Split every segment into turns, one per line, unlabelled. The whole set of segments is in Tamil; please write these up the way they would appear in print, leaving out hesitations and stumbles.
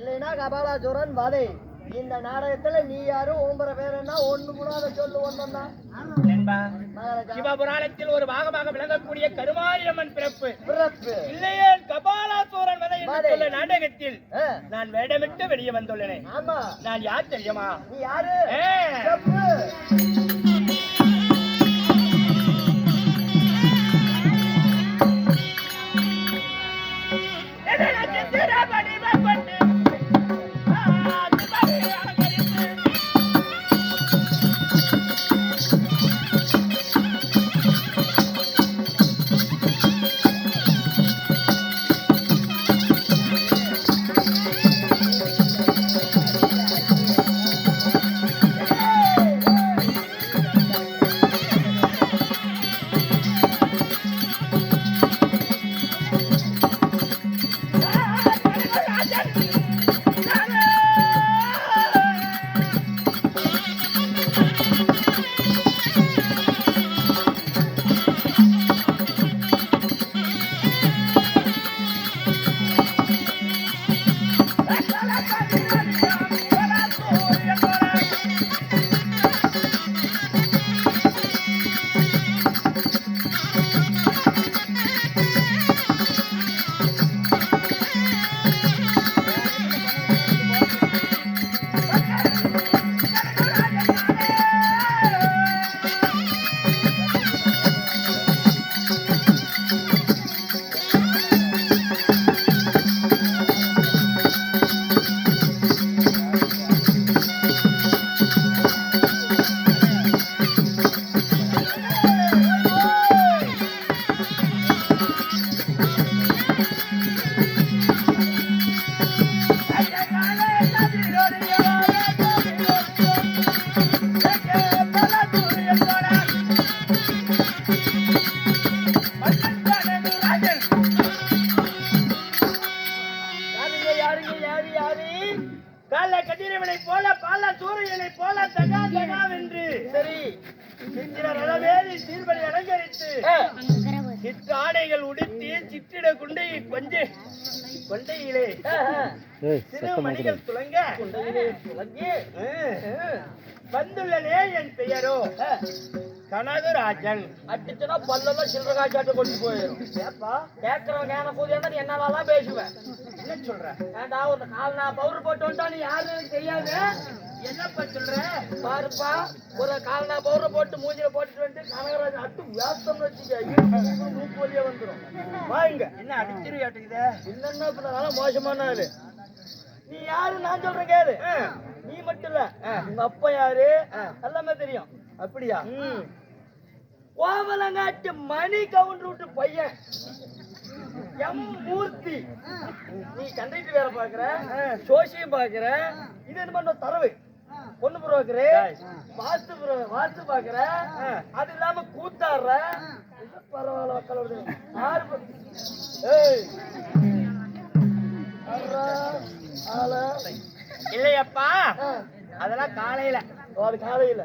இல்லைன்னா கபாலாசுரன் வதை. இந்த நாடகத்துல நீ யாரும் ஓம்பர பேர் என்ன ஒண்ணு கூடாத சொல்லு ஒண்ணுன்னா
சிவபுராணத்தில் ஒரு பாகமாக விளங்கக்கூடிய கருமாரியம்மன் பிறப்பு இல்லையே கபாலாசுரன் வதை என்று சொல்ல நாடகத்தில் நான் வேடமிட்டு வெளியே வந்துள்ளேன்.
ஆமா,
நான் யார் தெரியுமா?
நீ யாரு?
ஆடைகள் உடுத்தி சிற்றிட குண்டை கொண்டையிலே சிறு மணிகள் துளங்க வந்துள்ளனே. என் பெயரோ கனகராஜன்.
அடிச்சுனா பல்லெல்லாம் சில்லற காய்ச்சாட்டு கொண்டு போயிடும். கேட்கறவங்க ஏன போதியா நீ என்னாலாம் பேசுவேன்.
என்ன சொல்ற?
ஏண்டா ஒரு கால் நான் பவுடர் போட்டு வந்தா நீ யாருன்னு எனக்கு தெரியாது.
என்னப்பா சொல்ற?
பாருப்பா, ஒரு கால் நான் பவுடர் போட்டு மூஞ்சில போட்டுட்டு வந்து கனகராஜன் அட்டு வியாசம் வச்சுக்க மூக்கு வழியா வந்துடும். வாங்க
என்ன அடிச்சிருவியாட்டுக்குதே?
இல்லன்னா இப்ப நல்லா மோசமான ஆளு. நீ யாரு நான் சொல்றேன் கேளு. நீ மட்டும் இல்ல, உங்க அப்பா யாரு எல்லாமே தெரியும்.
அப்படியா?
கோவலங்காட்டு மணி கவுண்டர் விட்டு பையன் எம் மூர்த்தி. நீ கண்டக்டர் வேலை பாக்குற, சோசியம் பாக்குற, இது என்ன பண்ண தரவு பொண்ணு புரோக்கரு, வாஸ்து பாக்குற, அது இல்லாம கூத்தாடுற. பரவாயில்ல மக்களோட
இல்லையப்பா, அதெல்லாம் காலையில.
அது காலையில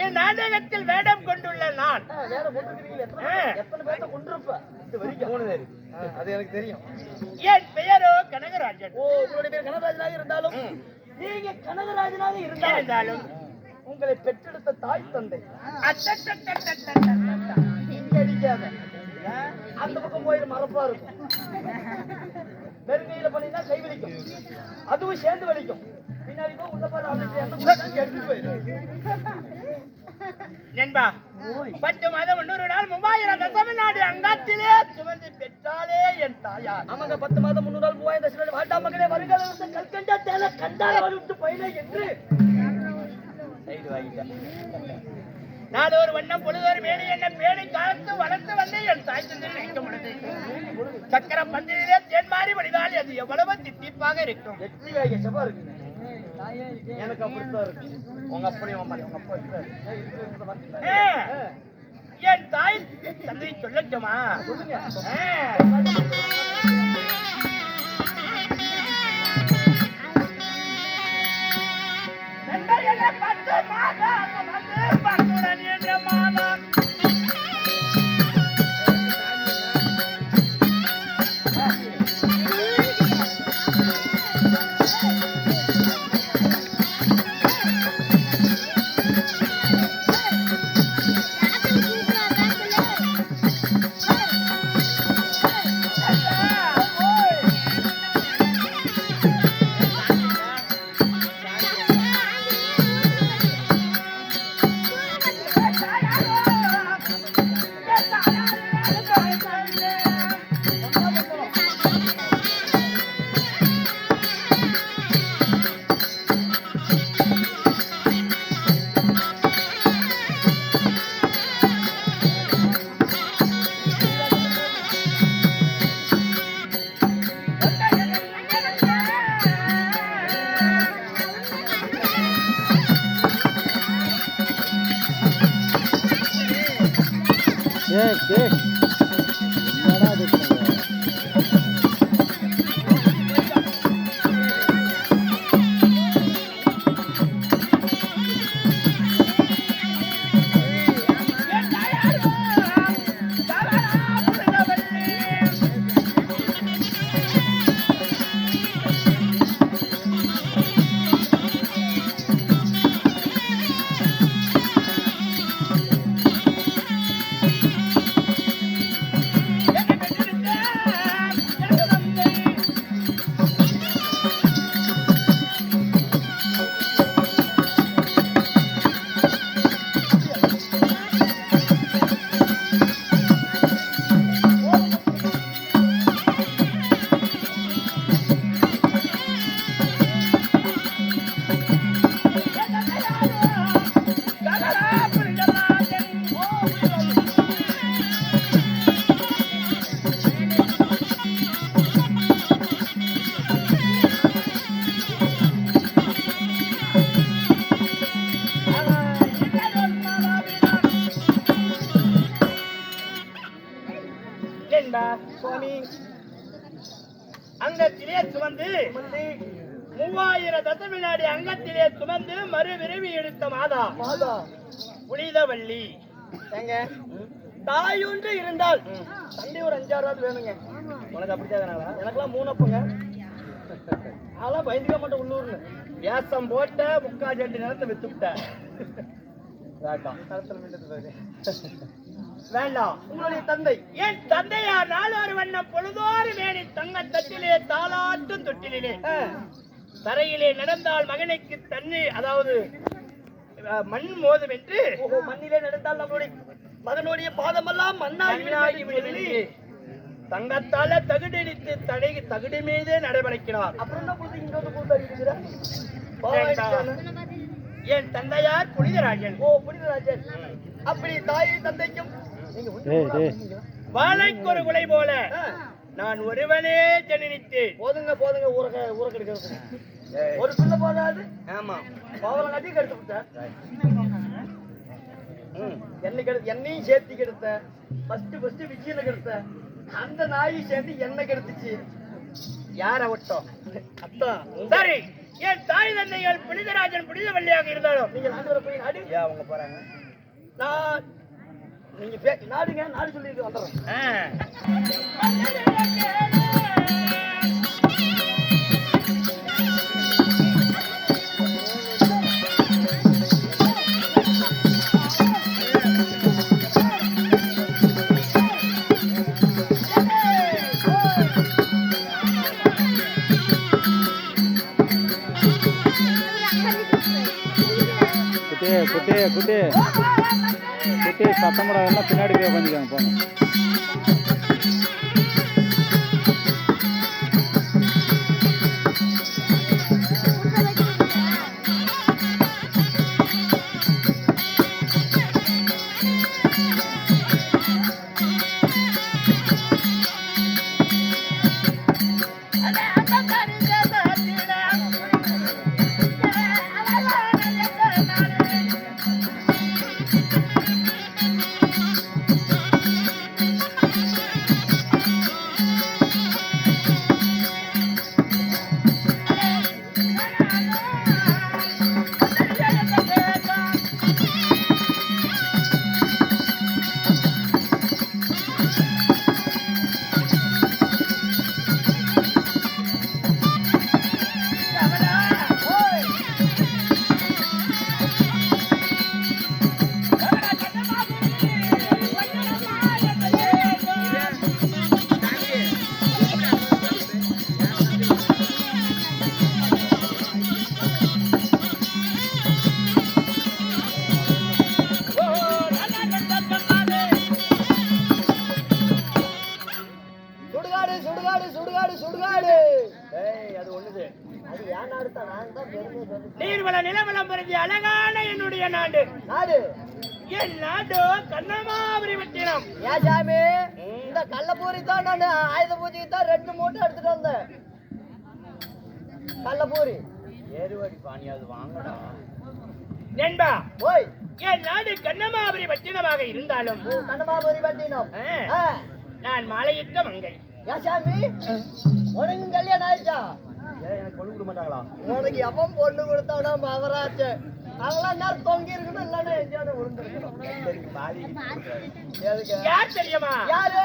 என் நாடகத்தில் வேடம் கொண்டுள்ள நான்.
வேடம் கொண்டிருக்கிறீங்களா? எத்தனை பேர்த்த கொண்டிருப்ப? இது வரைக்கும் 3 பேர். அது எனக்கு தெரியும்.
என் பெயரோ கனகராஜன்.
ஓ, உங்களுடைய பேர் கனகராஜனாக இருந்தாலும் நீங்க கனகராஜனாக இருந்தாலும் உங்களை பெற்றெடுத்த தாய் தந்தை இங்க அடிக்காத, அந்த பக்கம் போயிட்டு மரப்பா இருக்கும். பெருங்கையில பண்ணீங்கன்னா கை வலிக்கும், அதுவும் சேர்ந்து வலிக்கும். பின்னாடி உள்ள
நண்பா, 10 மாதம் 300 நாள் 3000 தமிழ்நாடு அங்கத்திலே சுமந்து பெற்றாலே என் தாயார்.
ஆமாங்க, 10 மாதம் 300 நாள் 3000 தசை வாட்டா மகளே வருகால கல்கண்டா தேல கண்டால விட்டு பயிலே என்று
சைடு வாங்கிட்டேன். நான் ஒரு வண்ணம் பொழுதொரு மேனி என்ன பேணி காலத்து வளர்த்து வந்து என் தாய் தந்தையில் வைக்க முடியுது. சக்கர பந்திலே தேன் மாறி வழிதால் அது எவ்வளவு தித்திப்பாக இருக்கும்.
எனக்கு அப்படித்தான் இருக்கு.
உங்க அப்படி உங்க என் தாய் தந்தை சொல்லட்டுமா?
சொல்லுங்க. சுவாமி
அங்கத்திலே சுமந்து 3000 தசவினாடி அங்கத்திலே சுமந்து மறு விரைவி எடுத்த மாதா புனிதவள்ளி.
ஏங்க தாய் ஒன்று இருந்தால் தந்தை ஒரு 5-6 வேணுங்க. உனக்கு அப்படித்தான் எனக்கெல்லாம் 3 அப்பங்க. அதெல்லாம் பயந்துக்க மாட்டேன். உள்ளூர்னு
வியாசம் போட்ட 3/4 நேரத்தை வித்துவிட்ட. வேண்டாம்.
உங்களுடைய தந்தை
என் தந்தையார் நாளொரு வண்ணம் பொழுதோறு மேனி தங்க தட்டிலே தாளாட்டும் தொட்டிலே தரையிலே நடந்தால் மகனுக்கு தண்ணி அதாவது மண் மோதும் என்று
மண்ணிலே நடந்தால் நம்மளுடைய மகனுடைய பாதமெல்லாம் மண்ணாகி விடுவது.
தங்கத்தால தகுடடித்து தகுடு மீதே நடைபெறுகிறார்.
அப்புறம் என்ன புரிஞ்சு இங்க வந்து கூட்டாடிக்கிற
என் தந்தையார் புனிதராஜன்.
புனிதராஜன். அப்படி தாயை தந்தைக்கும்
வாழைக்கு ஒரு குலை போல நான் ஒருவனே ஜனனித்தேன்.
போதுங்க போதுங்க ஊற கெடுக்கிறது. ஒரு பிள்ளை போதாது.
ஆமா
பாவம் நதி கெடுத்து விட்ட. என்னையும் சேர்த்து கெடுத்த. ஃபர்ஸ்ட் விஜயனை கெடுத்த. அந்த நாயை சேர்த்து என்ன கெடுத்துச்சு.
யார விட்டோம்?
அத்தா.
சரி, என் தாய் தந்தைகள் புனிதராஜன் புனிதவள்ளியாக இருந்தாலும்
நீங்க நாடு போய் நாடு
அவங்க போறாங்க.
நான் நீங்க நாடுங்க நாடு சொல்லிட்டு வந்துடுறேன்.
குட்டி சத்தம் எல்லாம் பின்னாடி போய் உட்காந்துக்காங்க போங்க.
நீர்வள நிலவளம் பொருந்திய அழகான என்னுடைய நாடு என் நாடு கண்ணமாபுரி பட்டினம்.
ஏன் சாமி, இந்த கள்ளப்பூரி தான் நான் ஆயுத பூஜைக்கு தான் 2 மூட்டை எடுத்துட்டு வந்தேன். கள்ளப்பூரி
ஏறுவாடி பானியாவது வாங்கடா. நண்பா,
ஓய்,
என் நாடு கண்ணமாபுரி பட்டினமாக இருந்தாலும்
கண்ணமாபுரி பட்டினம்.
நான் மாலையிட்ட மங்கை.
சாமி உனக்கு கல்யாணம் ஆயிடுச்சா?
எனக்கு பொண்ணு கொடுக்க மாட்டாங்களா?
உனக்கு எவன் பொண்ணு கொடுத்தானா மவராச்சு அதெல்லாம் நேரம் தொங்கி இருக்கணும் இல்லன்னா எங்கேயாவது விழுந்துருக்கணும்.
யார் தெரியுமா?
யாரு?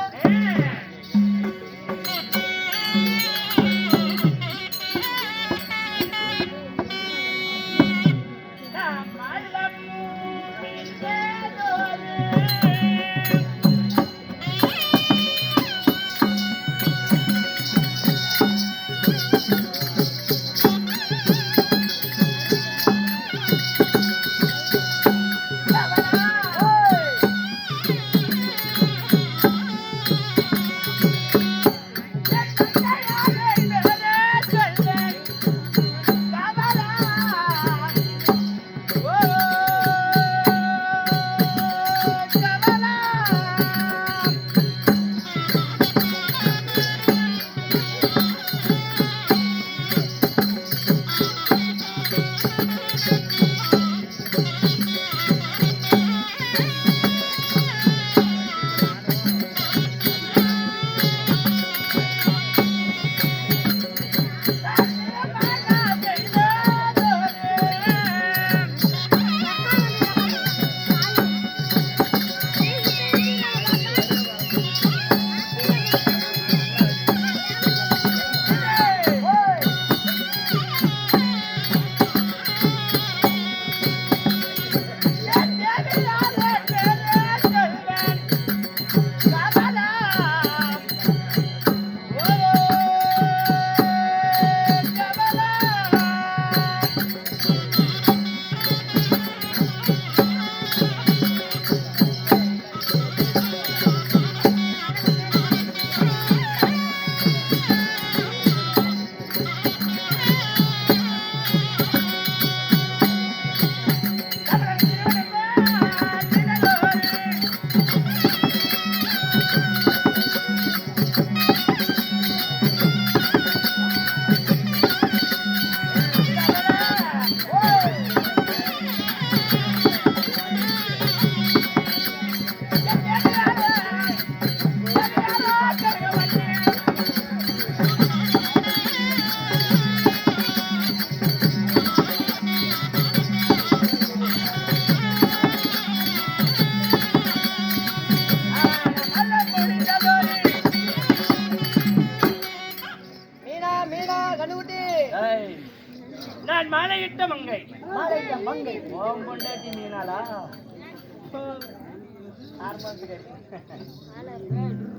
நான் மாலையிட்ட மங்கை.
மாலையிட்ட மங்கை
ஓம் பொண்டாட்டி மீனாளா?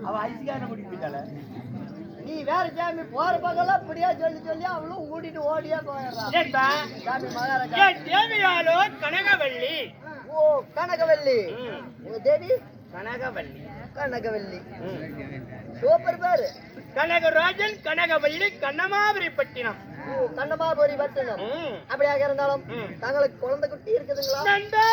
அவ ஐசிக்கார முடிப்பிட்டாள.
நீ வேற சாமி போற பக்கம் இப்படியா சொல்லி சொல்லி அவளும் கூட்டிட்டு ஓடியா போயிடுறான். சாமி மகாராஜா
தேவியாலோ கனகவல்லி.
ஓ கனகவல்லி. உங்க தேவி
கனகவல்லி.
கனகவல்லி சூப்பர் பேரு.
கனகராஜன் கனகவல்லி கண்ணமாபுரி பட்டினம்.
கண்ணமாபுரி பட்டினம். அப்படியாக இருந்தாலும் தங்களுக்கு குழந்தை குட்டி இருக்குதுங்களா? மகாராஜா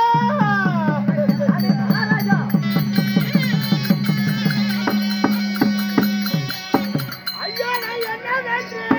ஐயோ நான் என்ன வேண்டேன்?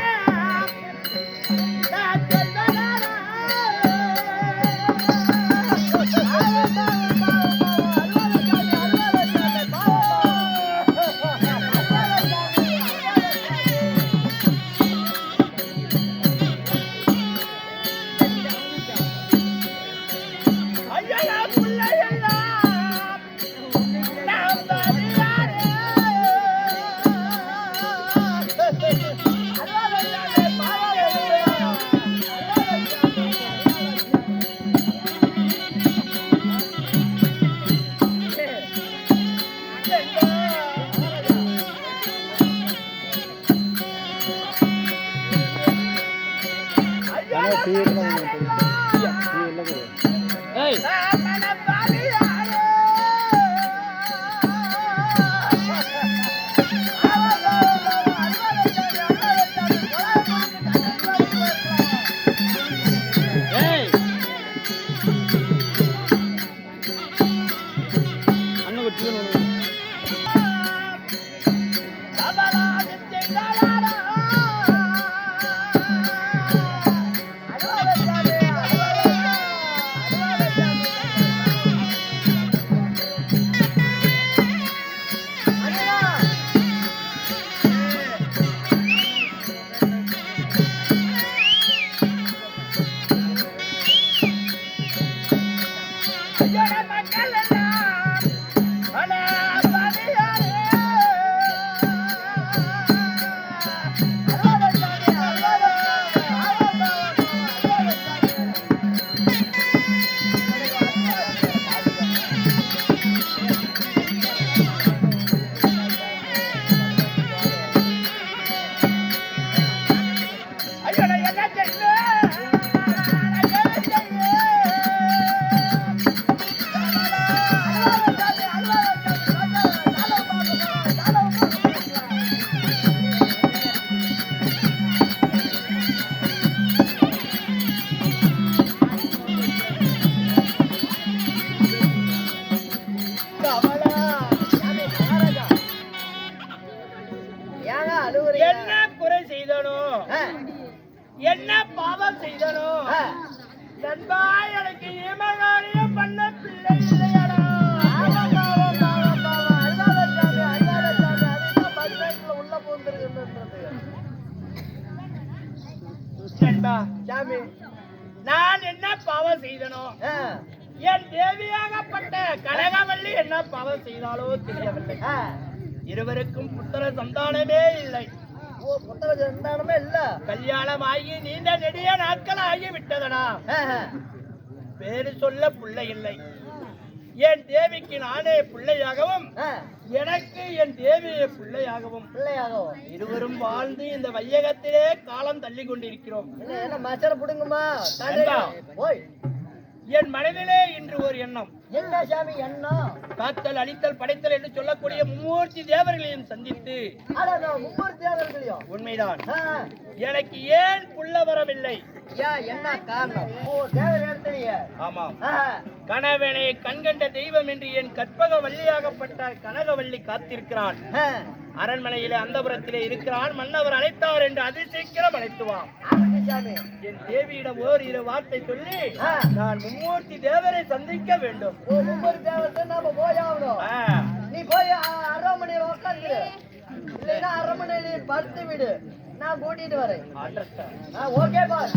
என்ன பாவம் செய்தனோ நண்பா எனக்கு ஈமகாரியம் பண்ண பிள்ளை இல்லையடா. நண்பா
சாமி
நான் என்ன பாவம் செய்தனோ என் தேவியாகப்பட்ட கனகவல்லி என்ன பாவம் செய்தாலோ தெரியவில்லை. இருவருக்கும் புத்திர சந்தானமே இல்லை.
புத்தக சந்தானமே இல்ல.
கல்யாணம் ஆகி நீண்ட நெடிய நாட்கள் ஆகி விட்டதனா. பேரு சொல்ல பிள்ளை இல்லை. என் தேவிக்கு நானே பிள்ளையாகவும் எனக்கு என் தேவியை பிள்ளையாகவும் இருவரும் வாழ்ந்து இந்த வையகத்திலே காலம் தள்ளி கொண்டிருக்கிறோம்.
என்ன மச்சர புடுங்குமா? ஓய்
என் மனதிலே இன்று ஒரு எண்ணம்.
என்ன சாமி எண்ணம்?
காத்தல் அழித்தல் படைத்தல் என்று சொல்லக்கூடிய மும்மூர்த்தி தேவர்களையும் சந்தித்து
மும்மூர்த்தி தேவர்களையும்
உண்மைதான் எனக்கு ஏன் புள்ள வரவில்லை?
என்ன காரணம்? தேவர் எடுத்தீங்க.
ஆமாம், கணவனை கண்கண்ட தெய்வம் என்று என் கற்பக வள்ளியாகப்பட்ட கனகவள்ளி காத்திருக்கிறான். அரண்மனையிலே அந்தபுரத்திலே இருக்கிறான். மன்னவர் அழைத்தார் என்று அதிசீக்கிரம் அழைத்துவான். என் தேவியிடம் ஓரிரு வார்த்தை சொல்லி நான் மும்மூர்த்தி தேவரை சந்திக்க வேண்டும்.
மும்மூர்த்தி தேவத்தை நாம போயாகணும். நீ போய் அரண்மனையில உட்காந்துரு, இல்லைன்னா அரண்மனையில படுத்து விடு, நான் கூட்டிட்டு வரேன். Okay pass.